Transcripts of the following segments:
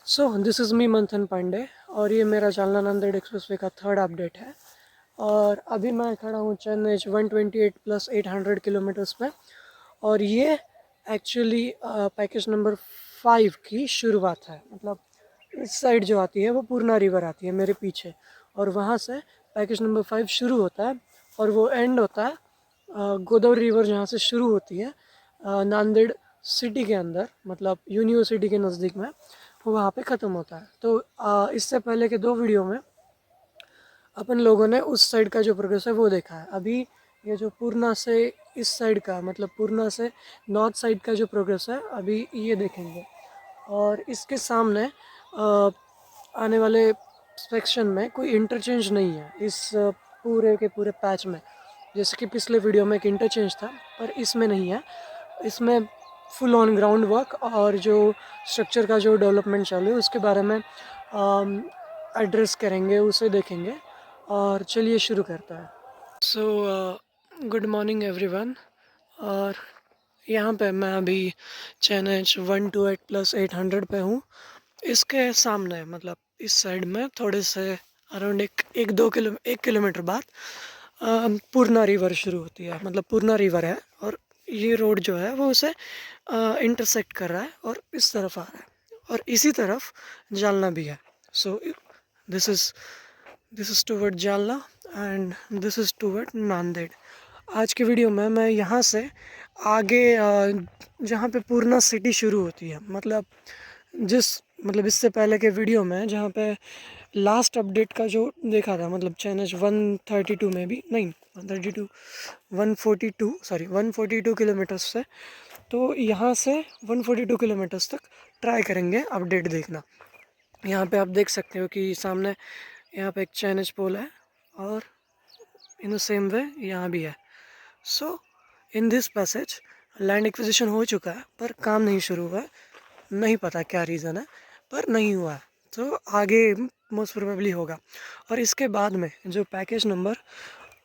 So this is me मंथन पांडे और ये मेरा जालना नांदेड़ एक्सप्रेसवे का थर्ड अपडेट है। और अभी मैं खड़ा हूँ चेन्नई 128+800 किलोमीटर्स पे। और ये एक्चुअली पैकेज नंबर 5 की शुरुआत है। मतलब इस साइड जो आती है वो पूर्णा रिवर आती है मेरे पीछे, और वहाँ से पैकेज नंबर 5 शुरू होता है और वो एंड होता है गोदावरी रिवर जहाँ से शुरू होती है नांदेड़ सिटी के अंदर, मतलब यूनिवर्सिटी के नज़दीक में वो वहाँ पे ख़त्म होता है। तो इससे पहले के 2 वीडियो में अपन लोगों ने उस साइड का जो प्रोग्रेस है वो देखा है। अभी ये जो पूर्णा से इस साइड का, मतलब पूर्णा से नॉर्थ साइड का जो प्रोग्रेस है अभी ये देखेंगे। और इसके सामने आने वाले सेक्शन में कोई इंटरचेंज नहीं है इस पूरे के पूरे पैच में। जैसे कि पिछले वीडियो में एक इंटरचेंज था, पर इसमें नहीं है। इसमें फुल ऑन ग्राउंड वर्क और जो स्ट्रक्चर का जो डेवलपमेंट चालू है उसके बारे में एड्रेस करेंगे, उसे देखेंगे। और चलिए शुरू करता है। So good morning everyone. और यहाँ पे मैं अभी चेन्नई 128+800 पे हूँ। इसके सामने, मतलब इस साइड में थोड़े से अराउंड एक 1 किलोमीटर बाद पूर्णा रिवर शुरू होती है। मतलब पूर्णा रिवर है और ये रोड जो है वो उसे इंटरसेक्ट कर रहा है और इस तरफ आ रहा है, और इसी तरफ जालना भी है। So this is this is toward Jalna and this is toward Nanded. आज के वीडियो में मैं यहाँ से आगे जहाँ पे पूर्णा सिटी शुरू होती है, मतलब इससे पहले के वीडियो में जहाँ पे लास्ट अपडेट का जो देखा था, मतलब चैनल 132 में भी नहीं, 132 142 सॉरी 142 किलोमीटर्स से, तो यहाँ से 142 किलोमीटर्स तक ट्राई करेंगे अपडेट देखना। यहाँ पे आप देख सकते हो कि सामने यहाँ पे एक चाइनीज पोल है और इन द सेम वे यहाँ भी है। So in this passage land acquisition हो चुका है पर काम नहीं शुरू हुआ है। नहीं पता क्या रीज़न है, पर नहीं हुआ है, तो आगे मोस्ट प्रोबेबली होगा। और इसके बाद में जो पैकेज नंबर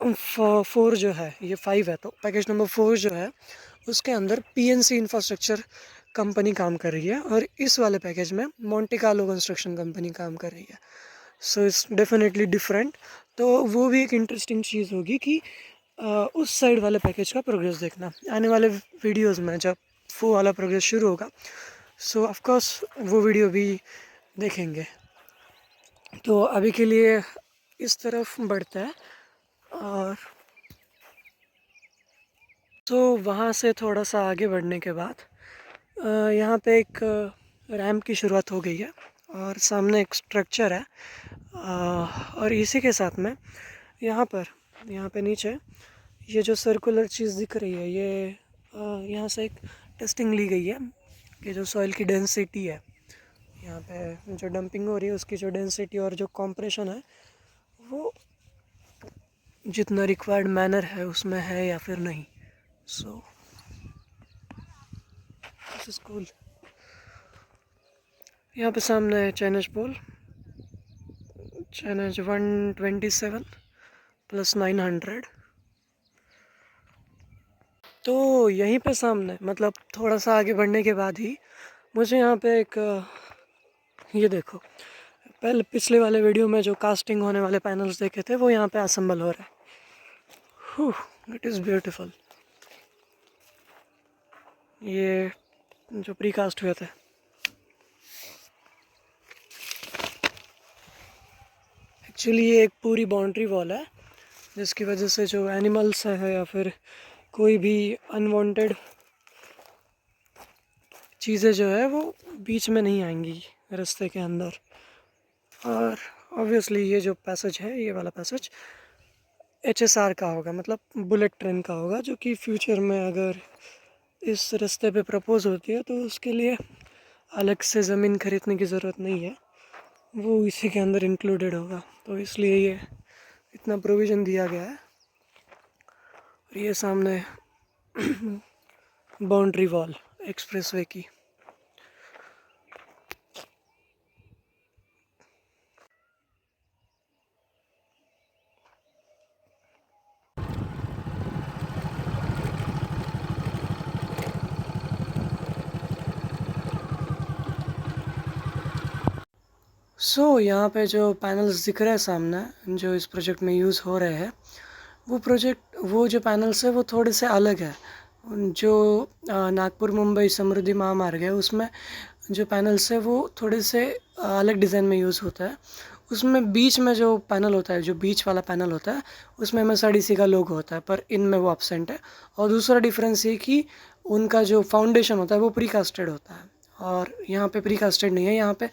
4 जो है, ये 5 है, तो पैकेज नंबर 4 जो है उसके अंदर पीएनसी इंफ्रास्ट्रक्चर कंपनी काम कर रही है और इस वाले पैकेज में मोंटे कार्लो कंस्ट्रक्शन कंपनी काम कर रही है। So it's definitely different. तो वो भी एक इंटरेस्टिंग चीज़ होगी कि उस साइड वाले पैकेज का प्रोग्रेस देखना आने वाले वीडियोस में जब वो वाला प्रोग्रेस शुरू होगा। सो ऑफ कोर्स वो वीडियो भी देखेंगे। तो अभी के लिए इस तरफ बढ़ता है। और तो वहाँ से थोड़ा सा आगे बढ़ने के बाद यहाँ पे एक रैंप की शुरुआत हो गई है और सामने एक स्ट्रक्चर है। और इसी के साथ में यहाँ पे नीचे ये जो सर्कुलर चीज़ दिख रही है, ये यहाँ से एक टेस्टिंग ली गई है कि जो सॉइल की डेंसिटी है, यहाँ पे जो डंपिंग हो रही है उसकी जो डेंसिटी और जो कॉम्प्रेशन है वो जितना रिक्वायर्ड मैनर है उसमें है या फिर नहीं। So this is cool. यहाँ पे सामने है चाइनीज पोल, चाइनीज 127+900। तो यहीं पे सामने, मतलब थोड़ा सा आगे बढ़ने के बाद ही मुझे यहाँ पे एक ये देखो, पहले पिछले वाले वीडियो में जो कास्टिंग होने वाले पैनल्स देखे थे वो यहाँ पे असेंबल हो रहा है। It is beautiful. ये जो प्री कास्ट हुए थे, एक्चुअली ये एक पूरी बाउंड्री वॉल है जिसकी वजह से जो एनिमल्स है या फिर कोई भी अनवांटेड चीज़ें जो है वो बीच में नहीं आएंगी रास्ते के अंदर। और ऑब्वियसली ये जो पैसेज है, ये वाला पैसेज HSR का होगा, मतलब बुलेट ट्रेन का होगा, जो कि फ्यूचर में अगर इस रास्ते पे प्रपोज होती है तो उसके लिए अलग से ज़मीन खरीदने की ज़रूरत नहीं है, वो इसी के अंदर इंक्लूडेड होगा। तो इसलिए ये इतना प्रोविज़न दिया गया है। और ये सामने बाउंड्री वॉल एक्सप्रेसवे की। यहाँ पे जो पैनल्स दिख रहे हैं सामने, जो इस प्रोजेक्ट में यूज़ हो रहे हैं, वो जो पैनल्स है वो थोड़े से अलग है। जो नागपुर मुंबई समृद्धि महामार्ग है उसमें जो पैनल्स है वो थोड़े से अलग डिज़ाइन में यूज़ होता है। उसमें बीच में जो पैनल होता है, जो बीच वाला पैनल होता है, उसमें MSRDC का लोगो होता है, पर इनमें वो एब्सेंट है। और दूसरा डिफरेंस ये कि उनका जो फाउंडेशन होता है वो प्री कास्टेड होता है, और यहाँ पे प्री कास्टेड नहीं है। यहाँ पे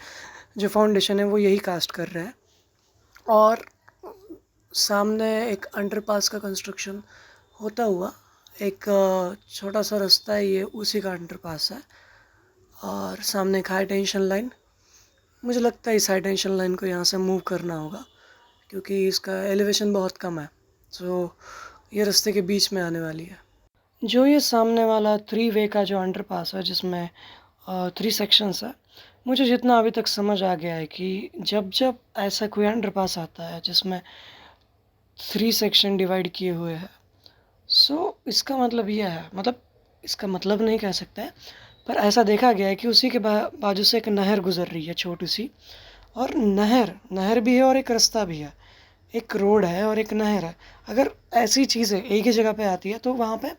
जो फाउंडेशन है वो यही कास्ट कर रहा है। और सामने एक अंडरपास का कंस्ट्रक्शन होता हुआ एक छोटा सा रास्ता है, ये उसी का अंडरपास है। और सामने एक हाई टेंशन लाइन, मुझे लगता है इस हाई टेंशन लाइन को यहाँ से मूव करना होगा क्योंकि इसका एलिवेशन बहुत कम है, तो ये रास्ते के बीच में आने वाली है। जो ये सामने वाला 3 वे का जो अंडरपास है जिसमें 3 सेक्शंस है, मुझे जितना अभी तक समझ आ गया है कि जब जब ऐसा कोई अंडरपास आता है जिसमें 3 सेक्शन डिवाइड किए हुए हैं, सो इसका मतलब यह है, मतलब इसका मतलब नहीं कह सकते हैं, पर ऐसा देखा गया है कि उसी के बाजू से एक नहर गुजर रही है छोटी सी। और नहर भी है और एक रास्ता भी है, एक रोड है और एक नहर है। अगर ऐसी चीज़ें एक ही जगह पे आती है तो वहाँ पे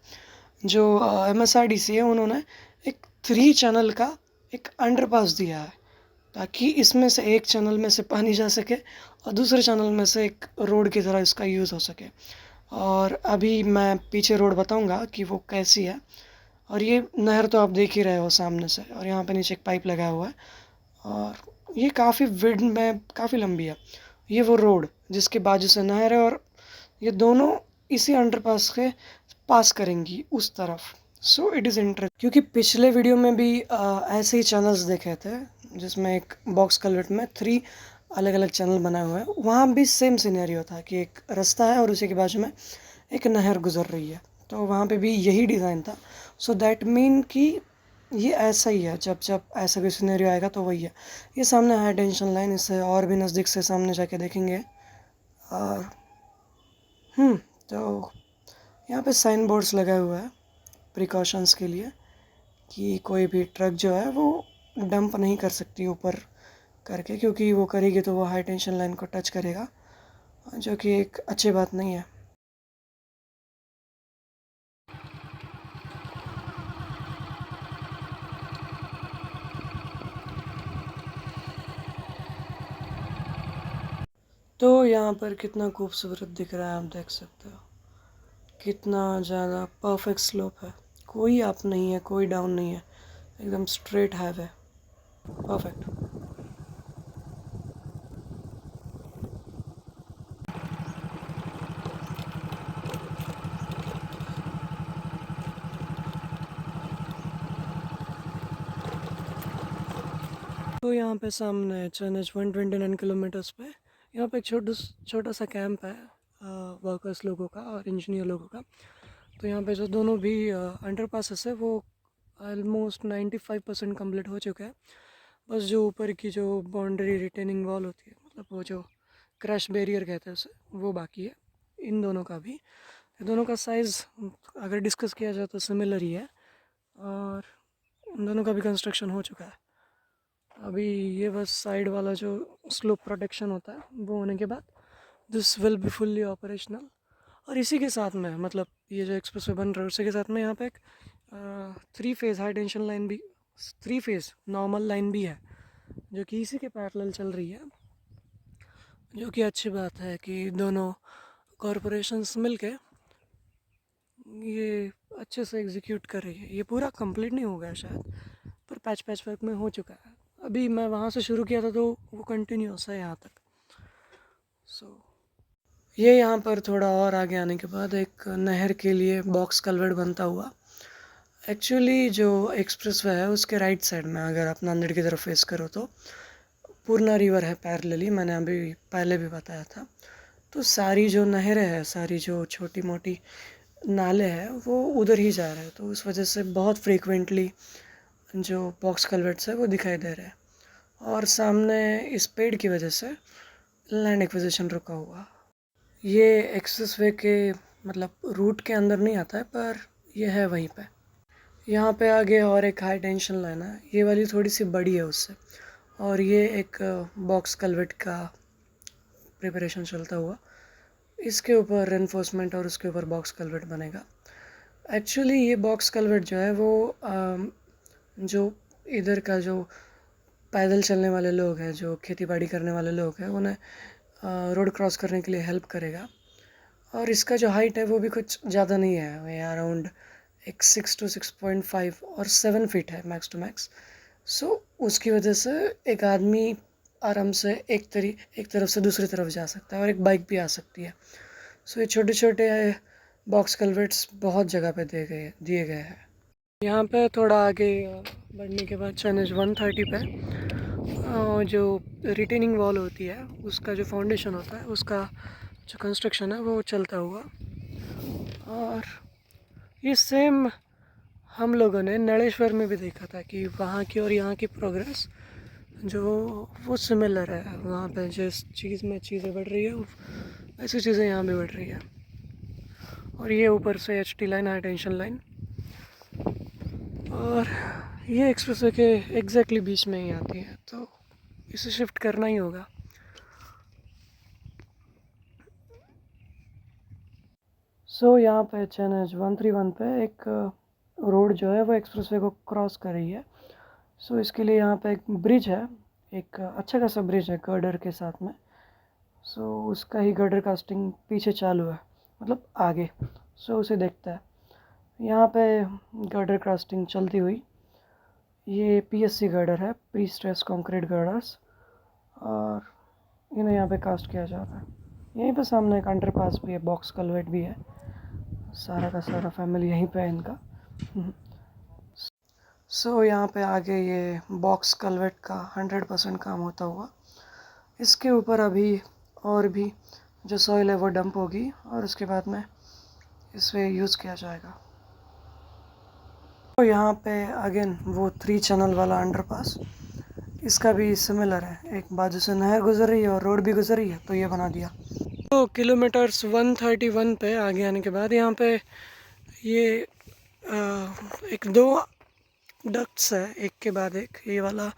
जो MSRDC है उन्होंने एक 3 चैनल का एक अंडरपास दिया है, ताकि इसमें से एक चैनल में से पानी जा सके और दूसरे चैनल में से एक रोड की तरह इसका यूज़ हो सके। और अभी मैं पीछे रोड बताऊंगा कि वो कैसी है। और ये नहर तो आप देख ही रहे हो सामने से, और यहाँ पे नीचे एक पाइप लगा हुआ है, और ये काफ़ी विड में काफ़ी लंबी है। ये वो रोड जिसके बाजू से नहर है, और ये दोनों इसी अंडरपास के पास करेंगी उस तरफ। सो इट इज़ इंटरेस्ट, क्योंकि पिछले वीडियो में भी ऐसे ही चैनल्स देखे थे जिसमें एक बॉक्स कलवर्ट में 3 अलग अलग चैनल बनाए हुए हैं। वहाँ भी सेम सिनेरियो था कि एक रास्ता है और उसी के बाजू में एक नहर गुजर रही है, तो वहाँ पे भी यही डिज़ाइन था। सो दैट मीन कि ये ऐसा ही है, जब जब ऐसा कोई सिनेरियो आएगा तो वही है। ये सामने हाई टेंशन लाइन, इससे और भी नज़दीक से सामने जाके देखेंगे। और तो यहाँ पे साइन बोर्ड्स लगाए हुए हैं प्रिकॉशंस के लिए कि कोई भी ट्रक जो है वो डंप नहीं कर सकती ऊपर करके, क्योंकि वो करेगी तो वो हाई टेंशन लाइन को टच करेगा, जो कि एक अच्छी बात नहीं है। तो यहाँ पर कितना खूबसूरत दिख रहा है, आप देख सकते हो कितना ज़्यादा परफेक्ट स्लोप है, कोई अप नहीं है, कोई डाउन नहीं है, एकदम स्ट्रेट हाईवे, परफेक्ट। तो यहाँ पे सामने NH 129 किलोमीटर्स पे यहाँ पे एक छोटा सा कैंप है वर्कर्स लोगों का और इंजीनियर लोगों का। तो यहाँ पे जो दोनों भी अंडरपासेस है वो ऑलमोस्ट 95% कम्प्लीट हो चुका है। बस जो ऊपर की जो बाउंड्री रिटेनिंग वॉल होती है, मतलब वो जो क्रैश बैरियर कहते हैं उसे, वो बाकी है। इन दोनों का भी, इन दोनों का साइज़ अगर डिस्कस किया जाए तो सिमिलर ही है, और इन दोनों का भी कंस्ट्रक्शन हो चुका है। अभी ये बस साइड वाला जो स्लोप प्रोटेक्शन होता है वो होने के बाद this will be fully operational. और इसी के साथ में, मतलब ये जो एक्सप्रेस वे बन रहा है उसी के साथ में यहाँ पे एक 3 फेज़ हाई टेंशन लाइन भी, 3 फेज़ नॉर्मल लाइन भी है जो कि इसी के पैरेलल चल रही है, जो कि अच्छी बात है कि दोनों कॉरपोरेशंस मिलके ये अच्छे से एग्जीक्यूट कर रही है। ये पूरा कंप्लीट नहीं हो गया शायद, पर पैच वर्क में हो चुका है। अभी मैं वहाँ से शुरू किया था तो वो कंटिन्यूस है यहाँ तक। ये यहाँ पर थोड़ा और आगे आने के बाद एक नहर के लिए बॉक्स कल्वर्ट बनता हुआ, एक्चुअली जो एक्सप्रेस वे है उसके राइट साइड में अगर आप नांदेड़ की तरफ फेस करो तो पूर्णा रिवर है पैरेलली, मैंने अभी पहले भी बताया था। तो सारी जो नहरें हैं, सारी जो छोटी मोटी नाले हैं वो उधर ही जा रहे हैं, तो उस वजह से बहुत फ्रीक्वेंटली जो बॉक्स कल्वर्ट्स है वो दिखाई दे रहे हैं। और सामने इस पेड़ की वजह से लैंड एक्विजिशन रुका हुआ। ये एक्सेस वे के मतलब रूट के अंदर नहीं आता है, पर यह है वहीं पे। यहाँ पे आगे और एक हाई टेंशन लाइन है, ये वाली थोड़ी सी बड़ी है उससे, और ये एक बॉक्स कलवेट का प्रिपरेशन चलता हुआ, इसके ऊपर रेनफोर्समेंट और उसके ऊपर बॉक्स कलवेट बनेगा। एक्चुअली ये बॉक्स कलवेट जो है वो जो इधर का जो पैदल चलने वाले लोग हैं, जो खेती बाड़ी करने वाले लोग हैं, उन्हें रोड क्रॉस करने के लिए हेल्प करेगा। और इसका जो हाइट है वो भी कुछ ज़्यादा नहीं है, ये अराउंड एक 6 to 6.5 और 7 फीट है मैक्स टू मैक्स। सो उसकी वजह से एक आदमी आराम से एक तरफ से दूसरी तरफ जा सकता है और एक बाइक भी आ सकती है। सो ये छोटे छोटे बॉक्स कल्वर्ट्स बहुत जगह पे दिए गए हैं। यहाँ पे थोड़ा आगे बढ़ने के बाद चैनल 130 पे जो रिटेनिंग वॉल होती है उसका जो फाउंडेशन होता है उसका जो कंस्ट्रक्शन है वो चलता हुआ। और ये सेम हम लोगों ने नड़ेश्वर में भी देखा था कि वहाँ की और यहाँ की प्रोग्रेस जो वो सिमिलर है। वहाँ पे जिस चीज़ में चीज़ें बढ़ रही है ऐसी चीज़ें यहाँ भी बढ़ रही है। और ये ऊपर से HT line, high tension line, और ये एक्सप्रेसवे के एग्जैक्टली बीच में ही आती है, तो इसे शिफ्ट करना ही होगा। सो यहाँ पे NH 131 पे एक रोड जो है वो एक्सप्रेसवे को क्रॉस कर रही है। सो इसके लिए यहाँ पे एक ब्रिज है, एक अच्छा खासा ब्रिज है गर्डर के साथ में। सो उसका ही गर्डर कास्टिंग पीछे चालू है, मतलब आगे। सो उसे देखता है यहाँ पे गर्डर कास्टिंग चलती हुई। ये PSC गर्डर है, प्री स्ट्रेस कंक्रीट गर्डर्स, और इन्हें यहाँ पे कास्ट किया जा रहा है। यहीं पे सामने एक अंडरपास भी है, बॉक्स कलवेट भी है, सारा का सारा फैमिली यहीं पे है इनका। सो यहाँ पे आगे ये बॉक्स कलवेट का 100% काम होता हुआ। इसके ऊपर अभी और भी जो सॉइल है वो डंप होगी और उसके बाद में इसे यूज़ किया जाएगा। तो यहाँ पे अगेन वो 3 चैनल वाला अंडरपास, इसका भी सिमिलर है, एक बाजू से नहर गुजर रही है और रोड भी गुजर रही है, तो ये बना दिया। तो किलोमीटर्स 131 पे आगे आने के बाद यहाँ पे ये एक दो डक्ट्स है, एक के बाद एक। ये वाला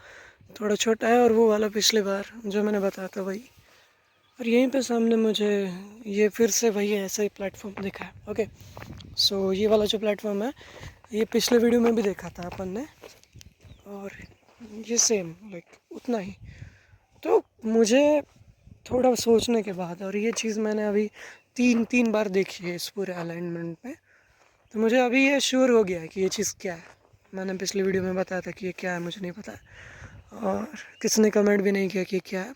थोड़ा छोटा है और वो वाला पिछले बार जो मैंने बताया था वही। और यहीं पे सामने मुझे ये फिर से वही ऐसा ही प्लेटफॉर्म दिखा है। ओके, सो ये वाला जो प्लेटफॉर्म है ये पिछले वीडियो में भी देखा था अपन ने, और ये सेम लाइक उतना ही। तो मुझे थोड़ा सोचने के बाद, और ये चीज़ मैंने अभी तीन बार देखी है इस पूरे अलाइनमेंट में, तो मुझे अभी ये श्योर हो गया है कि ये चीज़ क्या है। मैंने पिछली वीडियो में बताया था कि ये क्या है, मुझे नहीं पता है और किसने कमेंट भी नहीं किया कि क्या है।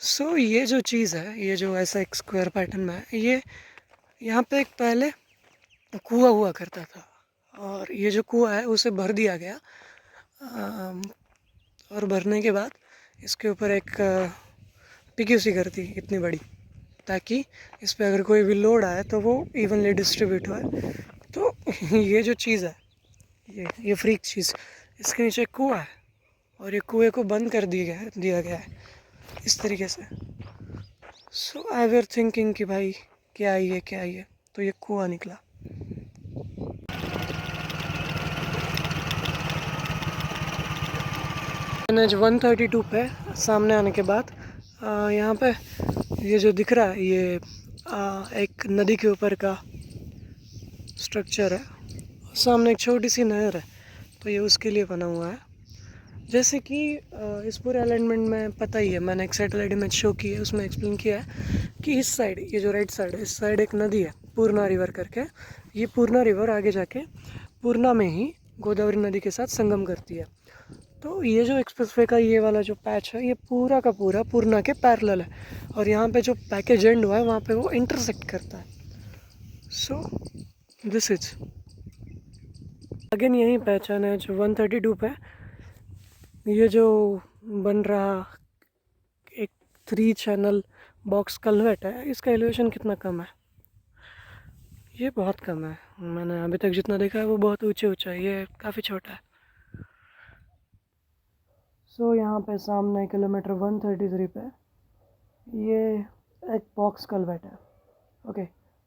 सो ये जो चीज़ है, ये जो ऐसा एक स्क्वायर पैटर्न में है, ये यहाँ पे एक पहले कुआं हुआ करता था, और ये जो कुआं है उसे भर दिया गया। और भरने के बाद इसके ऊपर एक PQC कर दी इतनी बड़ी, ताकि इस पर अगर कोई भी लोड आए तो वो इवनली डिस्ट्रीब्यूट हो। तो ये जो चीज़ है, ये फ्रीक चीज़, इसके नीचे कुआं है और ये कुएं को बंद कर दिया गया है इस तरीके से। सो आई वर थिंकिंग कि भाई क्या है ये, तो ये कुआं निकला। NH 132 पे सामने आने के बाद यहाँ पे ये जो दिख रहा है ये एक नदी के ऊपर का स्ट्रक्चर है। सामने एक छोटी सी नहर है, तो ये उसके लिए बना हुआ है। जैसे कि इस पूरे अलाइनमेंट में पता ही है, मैंने एक सैटेलाइट इमेज शो की है, उसमें एक्सप्लेन किया है कि इस साइड, ये जो राइट साइड है, इस साइड एक नदी है पूर्णा रिवर करके। ये पूर्णा रिवर आगे जाके पूर्णा में ही गोदावरी नदी के साथ संगम करती है। तो ये जो एक्सप्रेसवे का ये वाला जो पैच है ये पूरा का पूरा पूर्णा के पैरेलल है, और यहाँ पे जो पैकेज एंड हुआ है वहाँ पे वो इंटरसेक्ट करता है। सो दिस इज अगेन यही पहचान है जो 132 पे ये जो बन रहा एक 3 चैनल बॉक्स कलवेट है, इसका एलिवेशन कितना कम है, ये बहुत कम है। मैंने अभी तक जितना देखा है वो बहुत ऊंचा है, ये काफ़ी छोटा है। सो यहाँ पे सामने किलोमीटर 133 पे ये एक बॉक्स कलवेट है। ओके,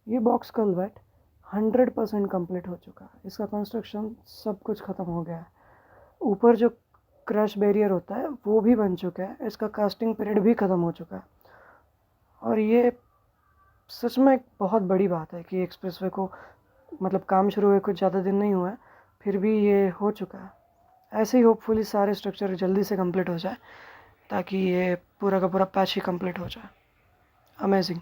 ये बॉक्स कलवेट 100% कंप्लीट हो चुका है, इसका कंस्ट्रक्शन सब कुछ ख़त्म हो गया है। ऊपर जो क्रश बैरियर होता है वो भी बन चुका है, इसका कास्टिंग पीरियड भी ख़त्म हो चुका है। और ये सच में एक बहुत बड़ी बात है कि एक्सप्रेसवे को मतलब काम शुरू हुए कुछ ज़्यादा दिन नहीं हुआ है, फिर भी ये हो चुका है। ऐसे ही होपफुली सारे स्ट्रक्चर जल्दी से कंप्लीट हो जाए ताकि ये पूरा का पूरा पैच ही कंप्लीट हो जाए। अमेजिंग।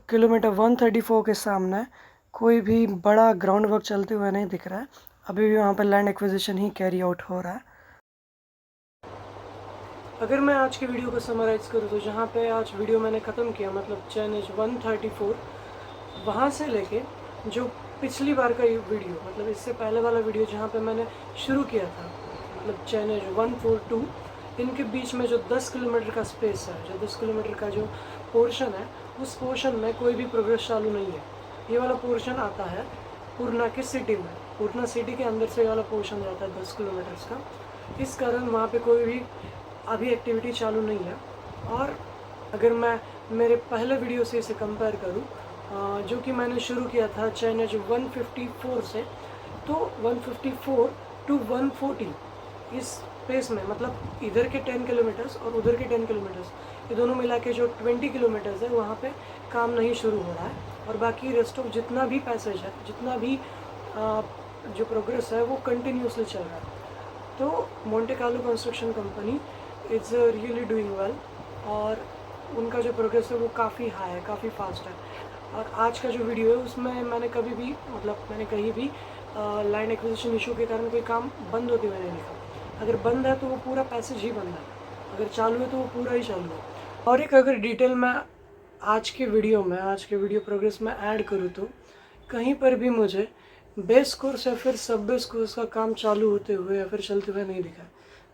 किलोमीटर 134 के सामने कोई भी बड़ा ग्राउंड वर्क चलते हुए नहीं दिख रहा है। अभी भी वहाँ पर लैंड एक्विजिशन ही कैरी आउट हो रहा है। अगर मैं आज की वीडियो को समराइज़ करूँ तो जहाँ पे आज वीडियो मैंने ख़त्म किया, मतलब चैनेज 134, वहाँ से लेके जो पिछली बार का ये वीडियो, मतलब इससे पहले वाला वीडियो जहाँ पे मैंने शुरू किया था, मतलब चैनेज 142, इनके बीच में जो 10 किलोमीटर का स्पेस है, जो 10 किलोमीटर का जो पोर्शन है, उस पोर्शन में कोई भी प्रोग्रेस चालू नहीं है। ये वाला पोर्शन आता है पूर्णा की सिटी में, पूर्णा सिटी के अंदर से ये वाला पोर्शन जाता है 10 किलोमीटर्स का। इस कारण वहाँ पे कोई भी अभी एक्टिविटी चालू नहीं है। और अगर मैं मेरे पहले वीडियो से इसे कंपेयर करूँ, जो कि मैंने शुरू किया था चैनेज 154 से, तो 154 टू 140 इस स्पेस में, मतलब इधर के 10 किलोमीटर्स और उधर के 10 किलोमीटर्स, ये दोनों मिला के जो 20 किलोमीटर्स है वहाँ पे काम नहीं शुरू हो रहा है। और बाकी रेस्ट ऑफ जितना भी पैसेज है, जितना भी जो प्रोग्रेस है वो कंटिन्यूसली चल रहा है। तो Monte Carlo construction company is really doing well, और उनका जो प्रोग्रेस है वो काफ़ी हाई है, काफ़ी फास्ट है। और आज का जो वीडियो है उसमें मैंने कभी भी, मतलब मैंने कहीं भी लैंड एक्विजिशन इशू के कारण कोई काम बंद होते हुए नहीं देखा। अगर बंद है तो वो पूरा पैसेज ही बंद है, अगर चालू है तो वो पूरा ही चालू है। और एक अगर डिटेल मैं आज के वीडियो प्रोग्रेस में ऐड करूँ तो कहीं पर भी मुझे बेस कोर्स या फिर सब बेस कोर्स का काम चालू होते हुए या फिर चलते हुए नहीं दिखा।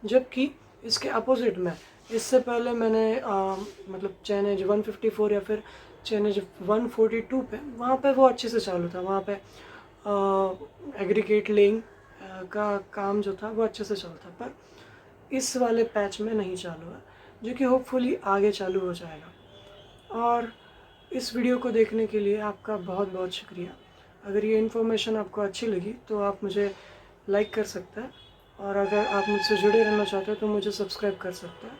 जबकि इसके अपोजिट में इससे पहले मैंने मतलब चैनेज 154 या फिर चैनेज 142 पे, वहाँ पे वो अच्छे से चालू था। वहाँ पे एग्रीगेट लेइंग का काम जो था वो अच्छे से चलता था, पर इस वाले पैच में नहीं चालू है, जो कि होपफुली आगे चालू हो जाएगा। और इस वीडियो को देखने के लिए आपका बहुत बहुत शुक्रिया। अगर ये इन्फॉर्मेशन आपको अच्छी लगी तो आप मुझे लाइक कर सकते हैं, और अगर आप मुझसे जुड़े रहना चाहते हैं तो मुझे सब्सक्राइब कर सकते हैं।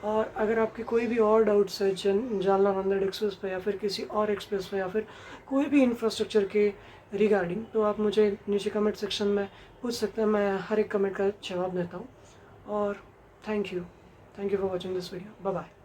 और अगर आपके कोई भी और डाउट्स है जालना नांदेड़ एक्सप्रेस पे या फिर किसी और एक्सप्रेस पे या फिर कोई भी इंफ्रास्ट्रक्चर के रिगार्डिंग, तो आप मुझे नीचे कमेंट सेक्शन में पूछ सकते हैं। मैं हर एक कमेंट का जवाब देता हूँ। और thank you for watching this video. Bye bye.